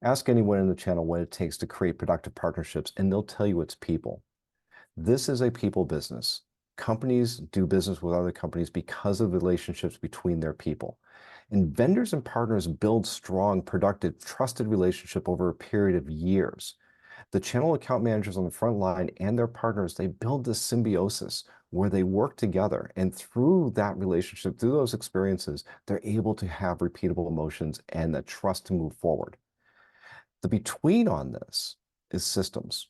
Ask anyone in the channel what it takes to create productive partnerships, and they'll tell you it's people. This is a people business. Companies do business with other companies because of relationships between their people. And vendors and partners build strong, productive, trusted relationship over a period of years. The channel account managers on the front line and their partners, they build this symbiosis where they work together. And through that relationship, through those experiences, they're able to have repeatable emotions and the trust to move forward. The between on this is systems.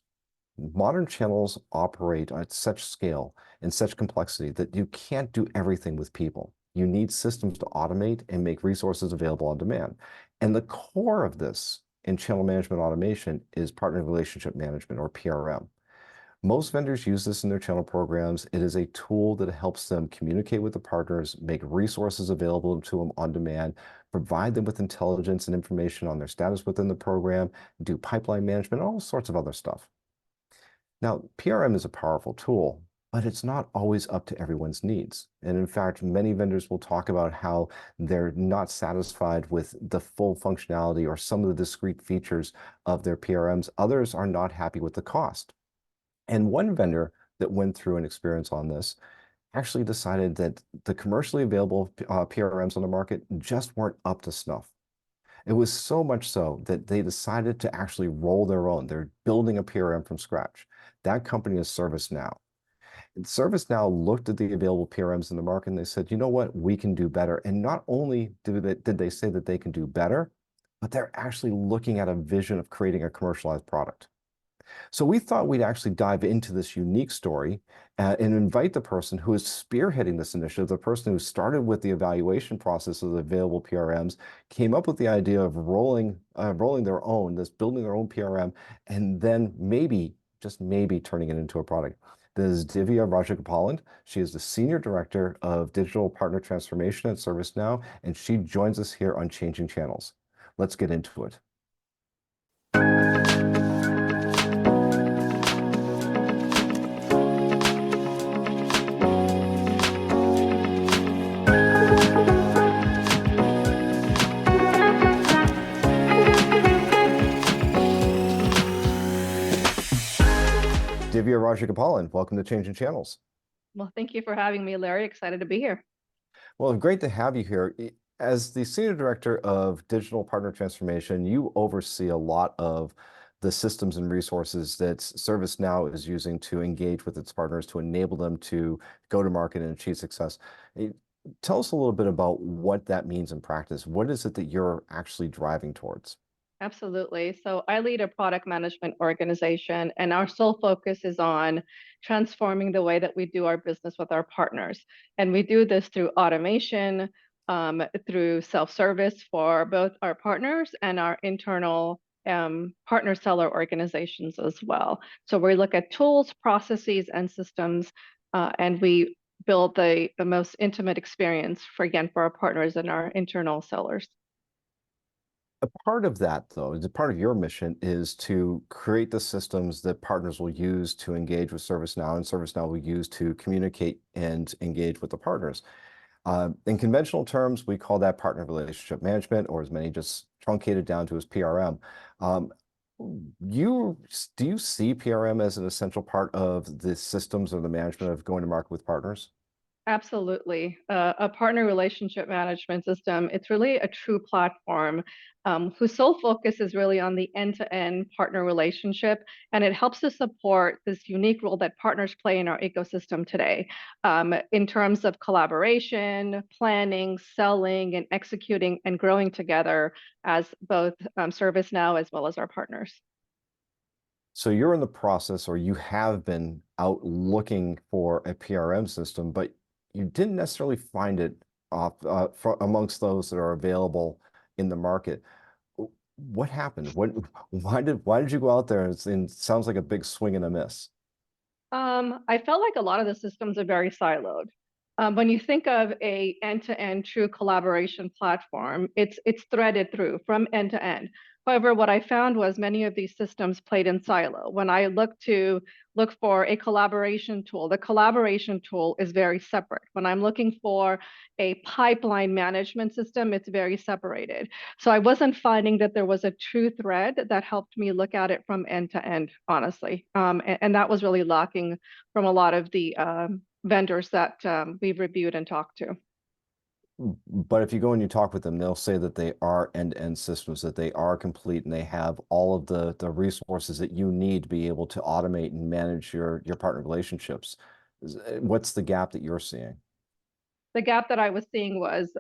Modern channels operate at such scale and such complexity that you can't do everything with people. You need systems to automate and make resources available on demand. And the core of this in channel management automation is partner relationship management, or PRM. Most vendors use this in their channel programs. It is a tool that helps them communicate with the partners, make resources available to them on demand, provide them with intelligence and information on their status within the program, do pipeline management, all sorts of other stuff. Now, PRM is a powerful tool, but it's not always up to everyone's needs. And in fact, many vendors will talk about how they're not satisfied with the full functionality or some of the discrete features of their PRMs. Others are not happy with the cost. And one vendor that went through an experience on this actually decided that the commercially available PRMs on the market just weren't up to snuff. It was so much so that they decided to actually roll their own. They're building a PRM from scratch. That company is ServiceNow. And ServiceNow looked at the available PRMs in the market and they said, you know what, we can do better. And not only did they say that they can do better, but they're actually looking at a vision of creating a commercialized product. So we thought we'd actually dive into this unique story and invite the person who is spearheading this initiative, the person who started with the evaluation process of the available PRMs, came up with the idea of rolling their own, building their own PRM, and then maybe, just maybe, turning it into a product. This is Divya Rajagopalan. She is the Senior Director of Digital Partner Transformation at ServiceNow, and she joins us here on Changing Channels. Let's get into it. Divya Rajagopalan, welcome to Changing Channels. Well, thank you for having me, Larry. Excited to be here. Well, great to have you here. As the Senior Director of Digital Partner Transformation, you oversee a lot of the systems and resources that ServiceNow is using to engage with its partners to enable them to go to market and achieve success. Tell us a little bit about what that means in practice. What is it that you're actually driving towards? Absolutely. So I lead a product management organization, and our sole focus is on transforming the way that we do our business with our partners. And we do this through automation, through self-service for both our partners and our internal partner seller organizations as well. So we look at tools, processes, and systems, and we build the most intimate experience for our partners and our internal sellers. A part of that, though, is a part of your mission is to create the systems that partners will use to engage with ServiceNow, and ServiceNow will use to communicate and engage with the partners. In conventional terms, we call that partner relationship management, or as many just truncated down to as PRM. Do you see PRM as an essential part of the systems or the management of going to market with partners? Absolutely. A partner relationship management system, it's really a true platform whose sole focus is really on the end-to-end partner relationship, and it helps to support this unique role that partners play in our ecosystem today in terms of collaboration, planning, selling, and executing and growing together as both ServiceNow as well as our partners. So you're in the process, or you have been out looking for a PRM system, but you didn't necessarily find it amongst those that are available in the market. What happened? Why did you go out there and it sounds like a big swing and a miss? I felt like a lot of the systems are very siloed. When you think of a end-to-end true collaboration platform, it's threaded through from end to end. However, what I found was many of these systems played in silo. When I look for a collaboration tool, the collaboration tool is very separate. When I'm looking for a pipeline management system, it's very separated. So I wasn't finding that there was a true thread that helped me look at it from end to end, honestly. And that was really lacking from a lot of the vendors that we've reviewed and talked to. But if you go and you talk with them, they'll say that they are end-to-end systems, that they are complete, and they have all of the resources that you need to be able to automate and manage your partner relationships. What's the gap that you're seeing? The gap that I was seeing was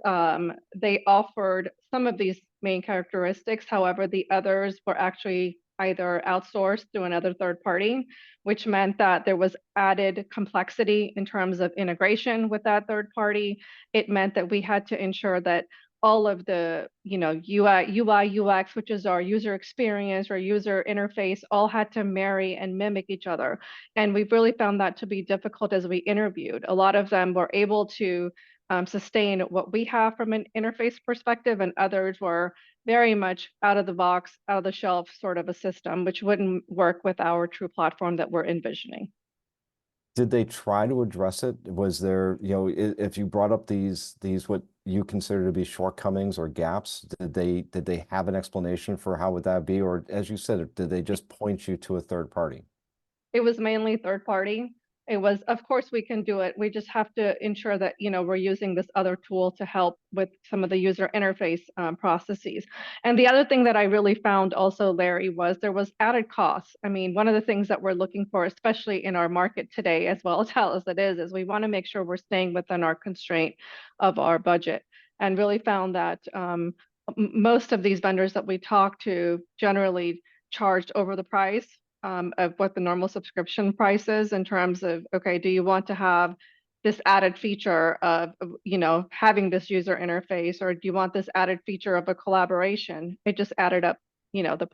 they offered some of these main characteristics. However, the others were actually either outsourced to another third party, which meant that there was added complexity in terms of integration with that third party. It meant that we had to ensure that all of the, UI, UX, which is our user experience or user interface, all had to marry and mimic each other. And we've really found that to be difficult as we interviewed. A lot of them were able to sustain what we have from an interface perspective, and others were very much out of the box, out of the shelf sort of a system, which wouldn't work with our true platform that we're envisioning. Did they try to address it? Was there, if you brought up these what you consider to be shortcomings or gaps, did they have an explanation for how would that be? Or as you said, did they just point you to a third party? It was mainly third party. It was, of course, we can do it. We just have to ensure that, we're using this other tool to help with some of the user interface processes. And the other thing that I really found also, Larry, was there was added costs. I mean, one of the things that we're looking for, especially in our market today, as volatile as it is we want to make sure we're staying within our constraint of our budget. And really found that most of these vendors that we talk to generally charged over the price of what the normal subscription price is in terms of, okay, do you want to have this added feature of, having this user interface, or do you want this added feature of a collaboration? It just added up, the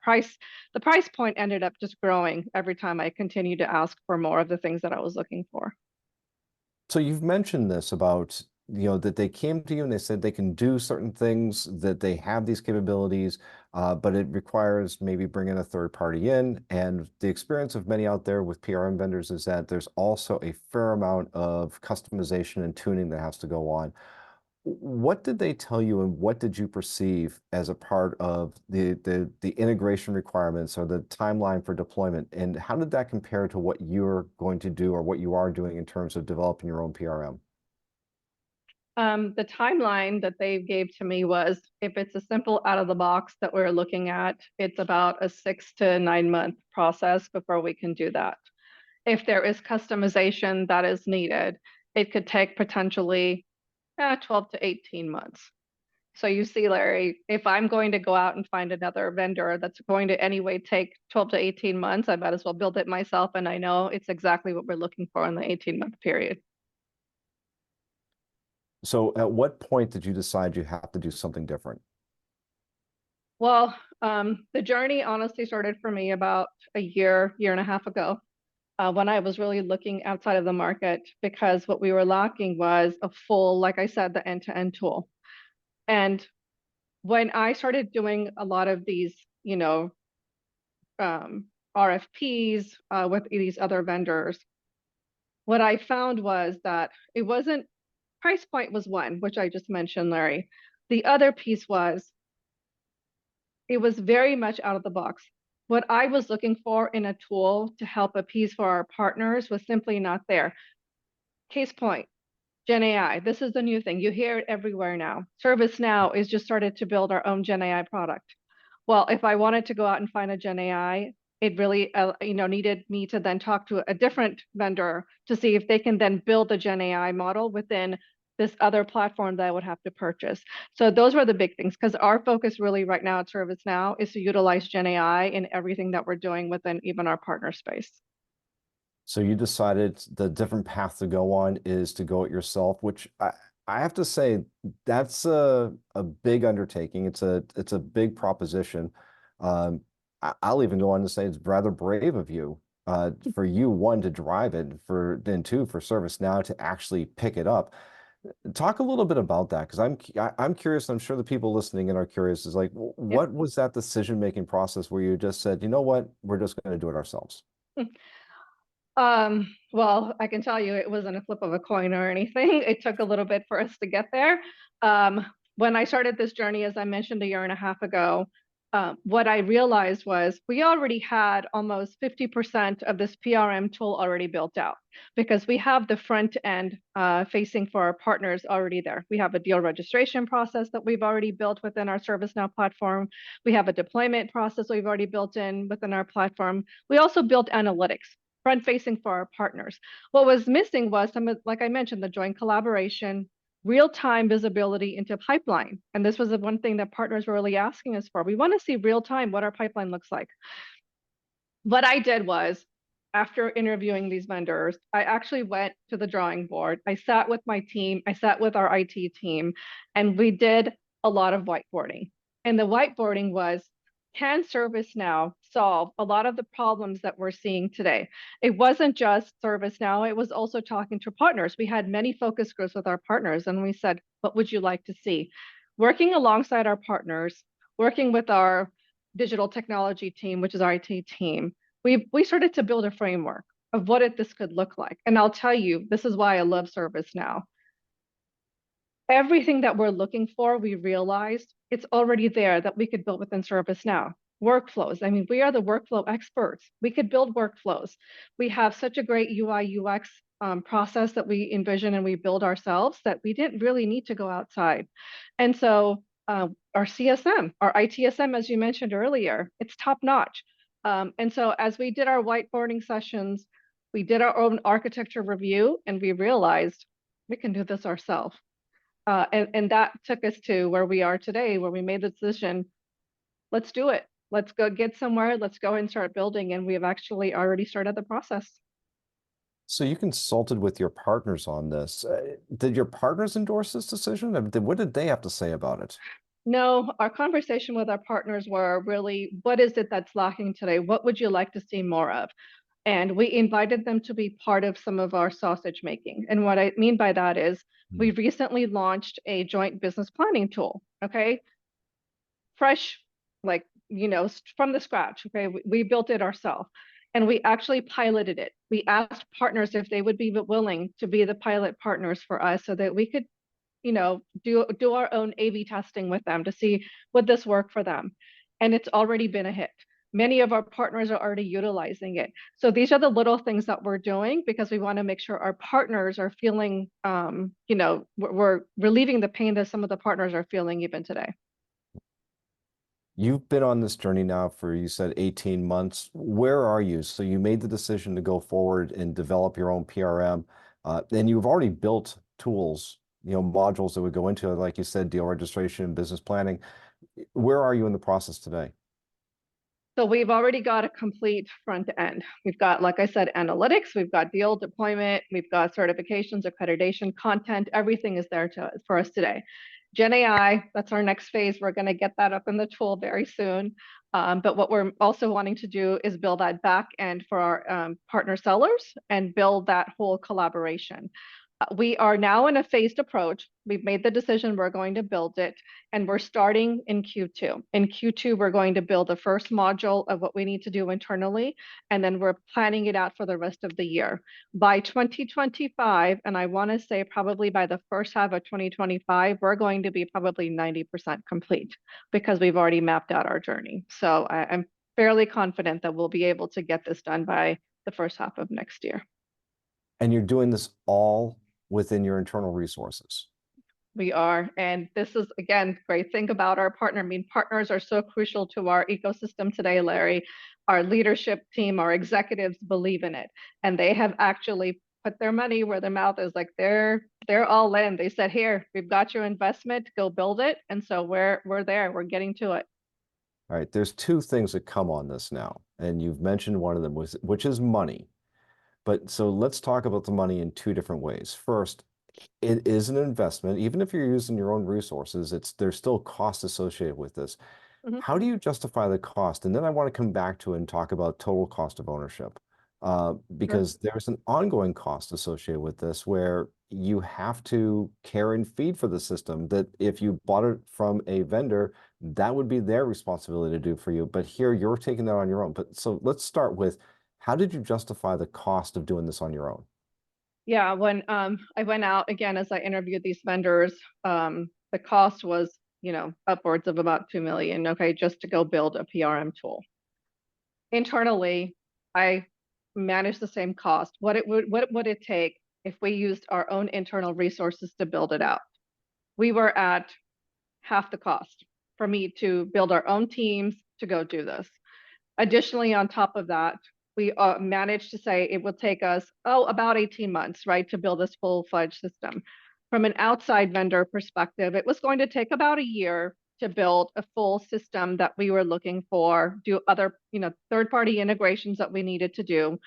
price point ended up just growing every time I continued to ask for more of the things that I was looking for. So you've mentioned this about, that they came to you and they said they can do certain things, that they have these capabilities, but it requires maybe bringing a third party in. And the experience of many out there with PRM vendors is that there's also a fair amount of customization and tuning that has to go on. What did they tell you, and what did you perceive as a part of the integration requirements or the timeline for deployment? And how did that compare to what you're going to do or what you are doing in terms of developing your own PRM? The timeline that they gave to me was if it's a simple out of the box that we're looking at, it's about a 6 to 9 month process before we can do that. If there is customization that is needed, it could take potentially 12 to 18 months. So you see, Larry, if I'm going to go out and find another vendor that's going to anyway take 12 to 18 months, I might as well build it myself. And I know it's exactly what we're looking for in the 18-month period. So at what point did you decide you have to do something different? Well, the journey honestly started for me about a year and a half ago, when I was really looking outside of the market, because what we were lacking was a full, like I said, the end-to-end tool. And when I started doing a lot of these, um, RFPs with these other vendors, what I found was that it wasn't price point was one, which I just mentioned, Larry. The other piece was it was very much out of the box. What I was looking for in a tool to help appease for our partners was simply not there. Case point, Gen AI. This is the new thing. You hear it everywhere now. ServiceNow is just started to build our own Gen AI product. Well, if I wanted to go out and find a Gen AI, it really, needed me to then talk to a different vendor to see if they can then build the Gen AI model within this other platform that I would have to purchase. So those were the big things, because our focus really right now at ServiceNow is to utilize Gen AI in everything that we're doing within even our partner space. So you decided the different path to go on is to go it yourself, which I have to say that's a big undertaking. It's a big proposition. I'll even go on to say it's rather brave of you for you, one, to drive it, and two, for ServiceNow to actually pick it up. Talk a little bit about that, because I'm curious. I'm sure the people listening in are curious. Is like, Yeah. what was that decision-making process where you just said, you know what, we're just going to do it ourselves? Well, I can tell you it wasn't a flip of a coin or anything. It took a little bit for us to get there. When I started this journey, as I mentioned a year and a half ago, what I realized was we already had almost 50% of this PRM tool already built out because we have the front end facing for our partners already there. We have a deal registration process that we've already built within our ServiceNow platform. We have a deployment process we've already built in within our platform. We also built analytics front facing for our partners. What was missing was some of, like I mentioned, the joint collaboration, real-time visibility into pipeline. And this was the one thing that partners were really asking us for. We want to see real-time what our pipeline looks like. What I did was, after interviewing these vendors, I actually went to the drawing board. I sat with my team, I sat with our IT team, and we did a lot of whiteboarding. And the whiteboarding was, can ServiceNow solve a lot of the problems that we're seeing today? It wasn't just ServiceNow, it was also talking to partners. We had many focus groups with our partners, and we said, what would you like to see? Working alongside our partners, working with our digital technology team, which is our IT team, we started to build a framework of what this could look like. And I'll tell you, this is why I love ServiceNow. Everything that we're looking for, we realized it's already there that we could build within ServiceNow. Workflows. I mean, we are the workflow experts. We could build workflows. We have such a great UI UX process that we envision and we build ourselves that we didn't really need to go outside. And so our CSM, our ITSM, as you mentioned earlier, it's top notch. And so as we did our whiteboarding sessions, we did our own architecture review and we realized we can do this ourselves. And that took us to where we are today, where we made the decision, let's do it. Let's go get somewhere. Let's go and start building. And we have actually already started the process. So you consulted with your partners on this. Did your partners endorse this decision? I mean, what did they have to say about it? No, our conversation with our partners were really, what is it that's lacking today? What would you like to see more of? And we invited them to be part of some of our sausage making. And what I mean by that is we Mm. recently launched a joint business planning tool, okay? Fresh, like, from the scratch, okay? We built it ourselves and we actually piloted it. We asked partners if they would be willing to be the pilot partners for us so that we could do our own A/B testing with them to see would this work for them. And it's already been a hit. Many of our partners are already utilizing it. So these are the little things that we're doing because we want to make sure our partners are feeling, we're relieving the pain that some of the partners are feeling even today. You've been on this journey now for, you said, 18 months. Where are you? So you made the decision to go forward and develop your own PRM, and you've already built tools, modules that would go into it, like you said, deal registration, business planning. Where are you in the process today? So we've already got a complete front end. We've got, like I said, analytics, we've got deal deployment, we've got certifications, accreditation, content, everything is there for us today. Gen AI, that's our next phase. We're going to get that up in the tool very soon. But what we're also wanting to do is build that back end for our partner sellers and build that whole collaboration. We are now in a phased approach. We've made the decision we're going to build it, and we're starting in Q2. In Q2, we're going to build the first module of what we need to do internally, and then we're planning it out for the rest of the year. By 2025, and I want to say probably by the first half of 2025, we're going to be probably 90% complete because we've already mapped out our journey. So I'm fairly confident that we'll be able to get this done by the first half of next year. And you're doing this all within your internal resources. We are. And this is, again, great thing about our partner. I mean, partners are so crucial to our ecosystem today, Larry. Our leadership team, our executives believe in it. And they have actually put their money where their mouth is. Like they're all in. They said, here, we've got your investment, go build it. And so we're there. We're getting to it. All right, there's two things that come on this now, and you've mentioned one of them, which is money. But so let's talk about the money in two different ways. First, it is an investment. Even if you're using your own resources, there's still cost associated with this. Mhm. How do you justify the cost? And then I want to come back to it and talk about total cost of ownership. Sure. because there's an ongoing cost associated with this where you have to care and feed for the system that if you bought it from a vendor, that would be their responsibility to do for you. But here you're taking that on your own. But so let's start with, how did you justify the cost of doing this on your own? Yeah, when I went out again as I interviewed these vendors, the cost was, upwards of about 2 million, okay, just to go build a PRM tool. Internally, I manage the same cost. What would it take if we used our own internal resources to build it out? We were at half the cost for me to build our own teams to go do this. Additionally, on top of that, we managed to say it will take us, about 18 months, right, to build this full-fledged system. From an outside vendor perspective, it was going to take about a year to build a full system that we were looking for, do other, third-party integrations that we needed to do,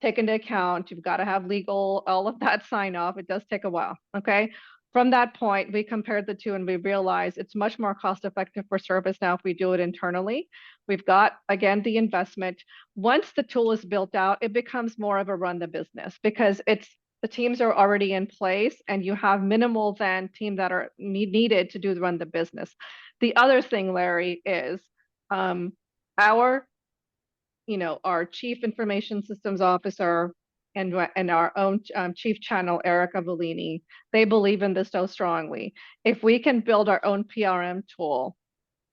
take into account, you've got to have legal, all of that sign off. It does take a while. Okay. From that point, we compared the two and we realized it's much more cost effective for ServiceNow if we do it internally. We've got, again, the investment. Once the tool is built out, it becomes more of a run the business because the teams are already in place and you have minimal then team that are needed to do the run the business. The other thing, Larry, is um, our our chief information systems officer and our own chief channel, Erica Bellini, they believe in this so strongly. If we can build our own PRM tool,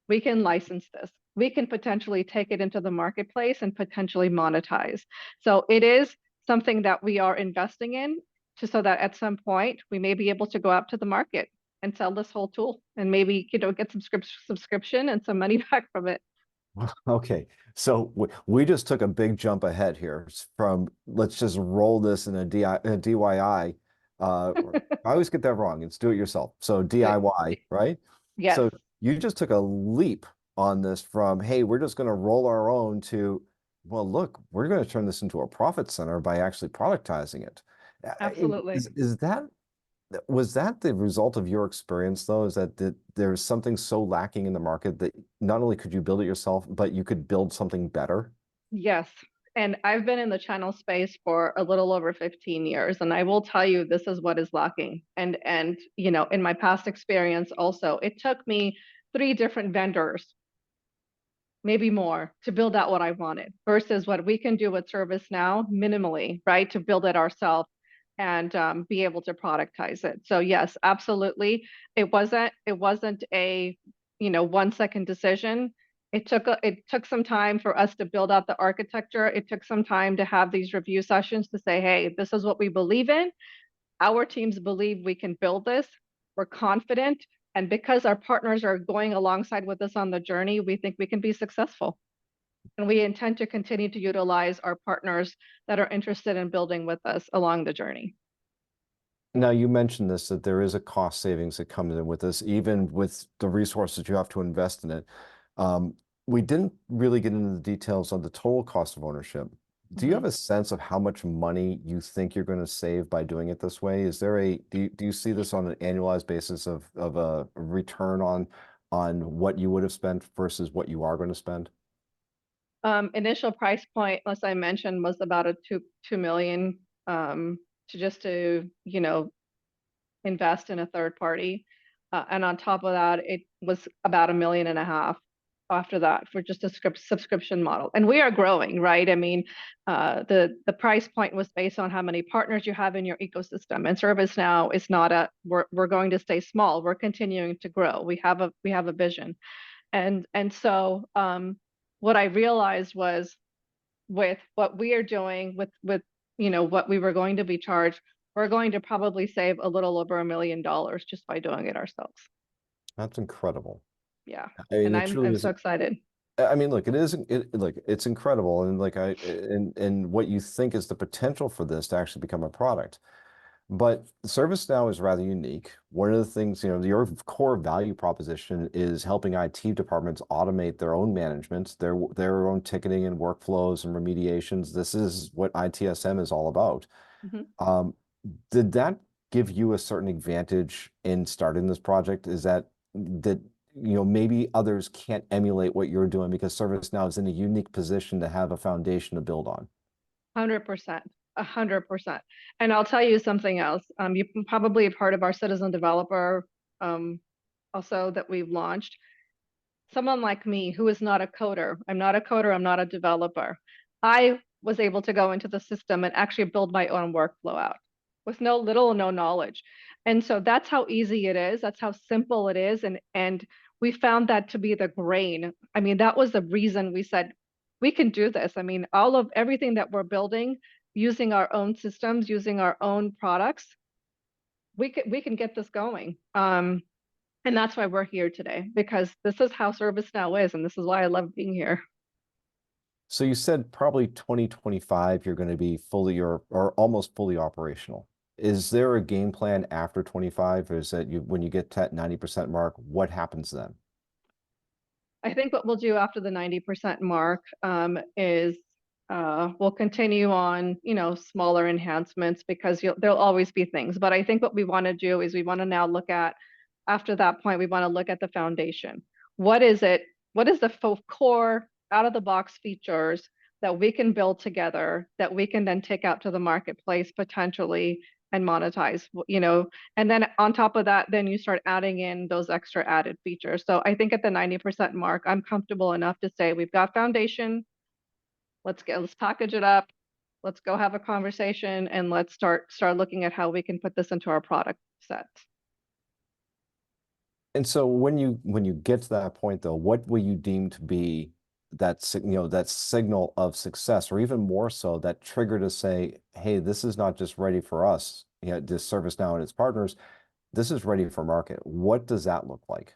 we can license this. We can potentially take it into the marketplace and potentially monetize. So it is something that we are investing in so that at some point we may be able to go out to the market and sell this whole tool and maybe, get some subscription and some money back from it. Okay, so we just took a big jump ahead here from let's just roll this in a DIY. I always get that wrong. It's do it yourself. So DIY, right? Yes. So you just took a leap on this from, hey, we're just going to roll our own to, well, look, we're going to turn this into a profit center by actually productizing it. Absolutely. Is that was that the result of your experience, though? Is that there's something so lacking in the market that not only could you build it yourself, but you could build something better? Yes. And I've been in the channel space for a little over 15 years, and I will tell you this is what is lacking. And in my past experience also, it took me three different vendors, maybe more, to build out what I wanted versus what we can do with ServiceNow minimally, right? To build it ourselves and be able to productize it. So yes, absolutely. It wasn't a 1 second decision. It took some time for us to build out the architecture. It took some time to have these review sessions to say, hey, this is what we believe in. Our teams believe we can build this. We're confident. And because our partners are going alongside with us on the journey, we think we can be successful. And we intend to continue to utilize our partners that are interested in building with us along the journey. Now, you mentioned this, that there is a cost savings that comes in with this, even with the resources you have to invest in it. Um, we didn't really get into the details on the total cost of ownership. Do you Mhm. have a sense of how much money you think you're going to save by doing it this way? Is there do you see this on an annualized basis of a return on what you would have spent versus what you are going to spend? Initial price point, as I mentioned, was about a 2 million to invest in a third party. And on top of that, it was about 1.5 million after that for just a subscription model. And we are growing, right? I mean, the price point was based on how many partners you have in your ecosystem. And ServiceNow is not we're going to stay small. We're continuing to grow. We have a vision. And so what I realized was with what we are doing with what we were going to be charged, we're going to probably save a little over $1 million just by doing it ourselves. That's incredible. Yeah. I mean, And it I'm truly is. so excited. I mean, look, look, it's incredible. And like and what you think is the potential for this to actually become a product. But ServiceNow is rather unique. One of the things, your core value proposition is helping IT departments automate their own management, their own ticketing and workflows and remediations. This is what ITSM is all about. Mhm. Um, did that give you a certain advantage in starting this project? Is that maybe others can't emulate what you're doing because ServiceNow is in a unique position to have a foundation to build on? 100%, 100%. And I'll tell you something else. You probably have heard of our citizen developer um, also that we've launched. Someone like me who is not a coder, I'm not a coder, I'm not a developer. I was able to go into the system and actually build my own workflow out with no little or no knowledge. And so that's how easy it is. That's how simple it is. And we found that to be the grain. I mean, that was the reason we said we can do this. I mean, all of everything that we're building using our own systems, using our own products, we can get this going. And that's why we're here today, because this is how ServiceNow is, and this is why I love being here. So you said probably 2025 you're going to be fully or almost fully operational. Is there a game plan after 25? Or is that when you get to that 90% mark, what happens then? I think what we'll do after the 90% mark is we'll continue on, smaller enhancements because there'll always be things. But I think what we want to do is we want to now look at, after that point, we want to look at the foundation. What is it? What is the core out of the box features that we can build together that we can then take out to the marketplace potentially and monetize, and then on top of that, then you start adding in those extra added features. So I think at the 90% mark, I'm comfortable enough to say we've got foundation. Let's package it up. Let's go have a conversation and let's start looking at how we can put this into our product set. And so when you get to that point though, what will you deem to be that signal of success, or even more so, that trigger to say, hey, this is not just ready for us, this ServiceNow and its partners, this is ready for market. What does that look like?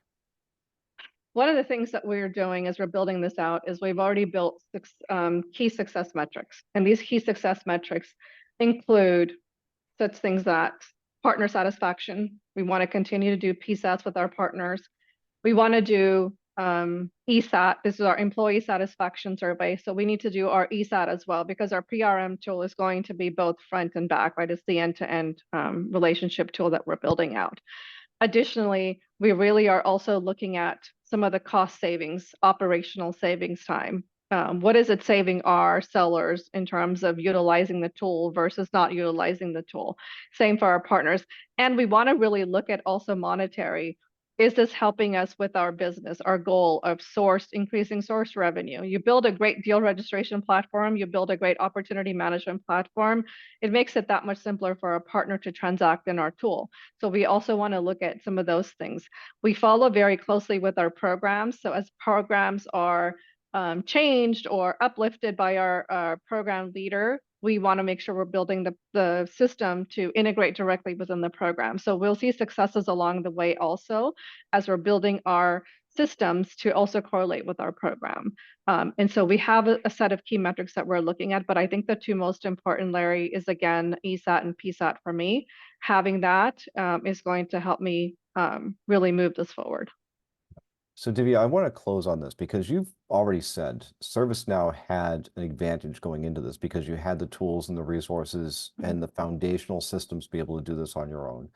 One of the things that we're doing as we're building this out is we've already built key success metrics. And these key success metrics include such things that partner satisfaction. We want to continue to do PSATs with our partners. We want to do ESAT. This is our employee satisfaction survey. So we need to do our ESAT as well, because our PRM tool is going to be both front and back, right? It's the end-to-end relationship tool that we're building out. Additionally, we really are also looking at some of the cost savings, operational savings time. What is it saving our sellers in terms of utilizing the tool versus not utilizing the tool? Same for our partners. And we want to really look at also monetary. Is this helping us with our business, our goal of increasing source revenue? You build a great deal registration platform, you build a great opportunity management platform, it makes it that much simpler for a partner to transact in our tool. So we also want to look at some of those things. We follow very closely with our programs. So as programs are changed or uplifted by our program leader, we want to make sure we're building the system to integrate directly within the program. So we'll see successes along the way also as we're building our systems to also correlate with our program. And so we have a set of key metrics that we're looking at, but I think the two most important, Larry, is again, ESAT and PSAT for me. Having that is going to help me really move this forward. So Divya, I want to close on this because you've already said ServiceNow had an advantage going into this because you had the tools and the resources and the foundational systems to be able to do this on your own.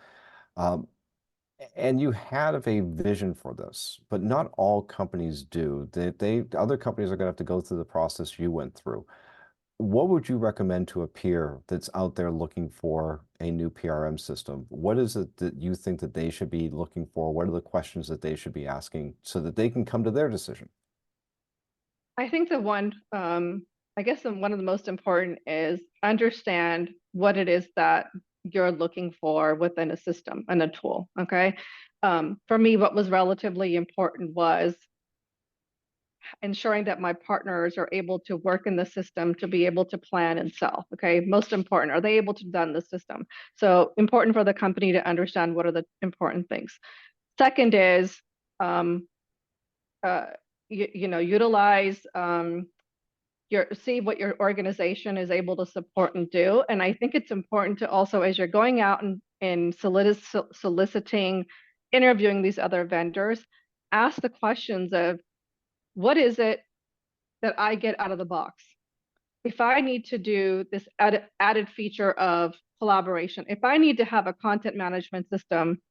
And you had a vision for this, but not all companies do. Other companies are going to have to go through the process you went through. What would you recommend to a peer that's out there looking for a new PRM system? What is it that you think that they should be looking for? What are the questions that they should be asking so that they can come to their decision? I think one of the most important is understand what it is that you're looking for within a system and a tool. Okay. For me, what was relatively important was ensuring that my partners are able to work in the system to be able to plan and sell. Okay. Most important, are they able to run the system? So important for the company to understand what are the important things. Second is, utilize see what your organization is able to support and do. And I think it's important to also, as you're going out and soliciting, interviewing these other vendors, ask the questions of what is it that I get out of the box? If I need to do this added feature of collaboration, if I need to have a content management system,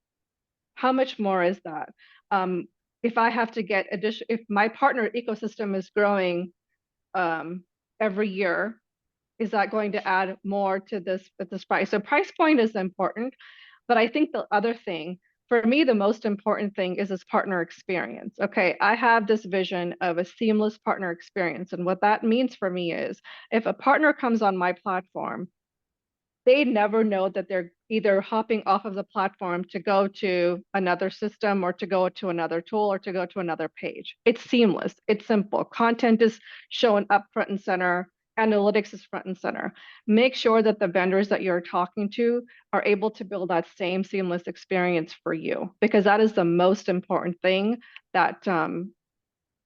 how much more is that? If I have to get if my partner ecosystem is growing every year, is that going to add more to this price? So price point is important, but I think the other thing, for me, the most important thing is this partner experience. Okay, I have this vision of a seamless partner experience. And what that means for me is if a partner comes on my platform, they never know that they're either hopping off of the platform to go to another system or to go to another tool or to go to another page. It's seamless, it's simple. Content is shown up front and center, analytics is front and center. Make sure that the vendors that you're talking to are able to build that same seamless experience for you, because that is the most important thing that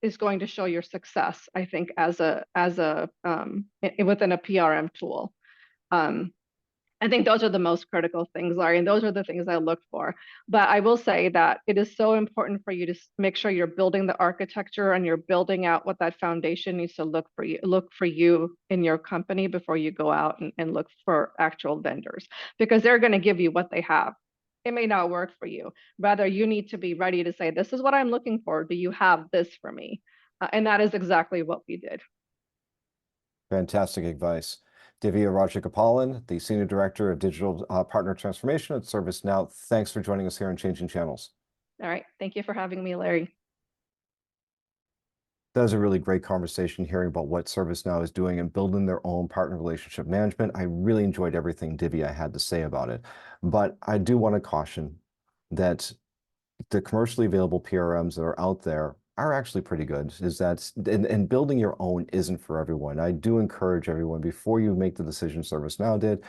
is going to show your success, I think, as a within a PRM tool. Um, I think those are the most critical things, Larry, and those are the things I look for. But I will say that it is so important for you to make sure you're building the architecture and you're building out what that foundation needs to look for you in your company before you go out and look for actual vendors, because they're going to give you what they have. It may not work for you. Rather, you need to be ready to say, this is what I'm looking for. Do you have this for me? And that is exactly what we did. Fantastic advice. Divya Rajagapalan, the Senior Director of Digital Partner Transformation at ServiceNow. Thanks for joining us here on Changing Channels. All right. Thank you for having me, Larry. That was a really great conversation hearing about what ServiceNow is doing and building their own partner relationship management. I really enjoyed everything Divya had to say about it. But I do want to caution that the commercially available PRMs that are out there are actually pretty good. Is that and building your own isn't for everyone. I do encourage everyone, before you make the decision ServiceNow did,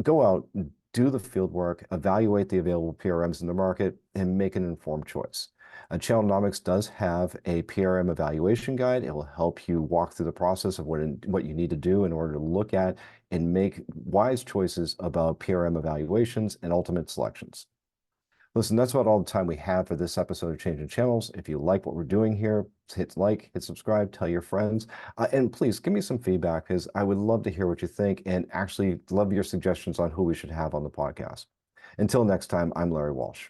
go out, do the field work, evaluate the available PRMs in the market, and make an informed choice. Channelnomics does have a PRM evaluation guide. It will help you walk through the process of what you need to do in order to look at and make wise choices about PRM evaluations and ultimate selections. Listen, that's about all the time we have for this episode of Changing Channels. If you like what we're doing here, hit like, hit subscribe, tell your friends, and please give me some feedback, because I would love to hear what you think and actually love your suggestions on who we should have on the podcast. Until next time, I'm Larry Walsh.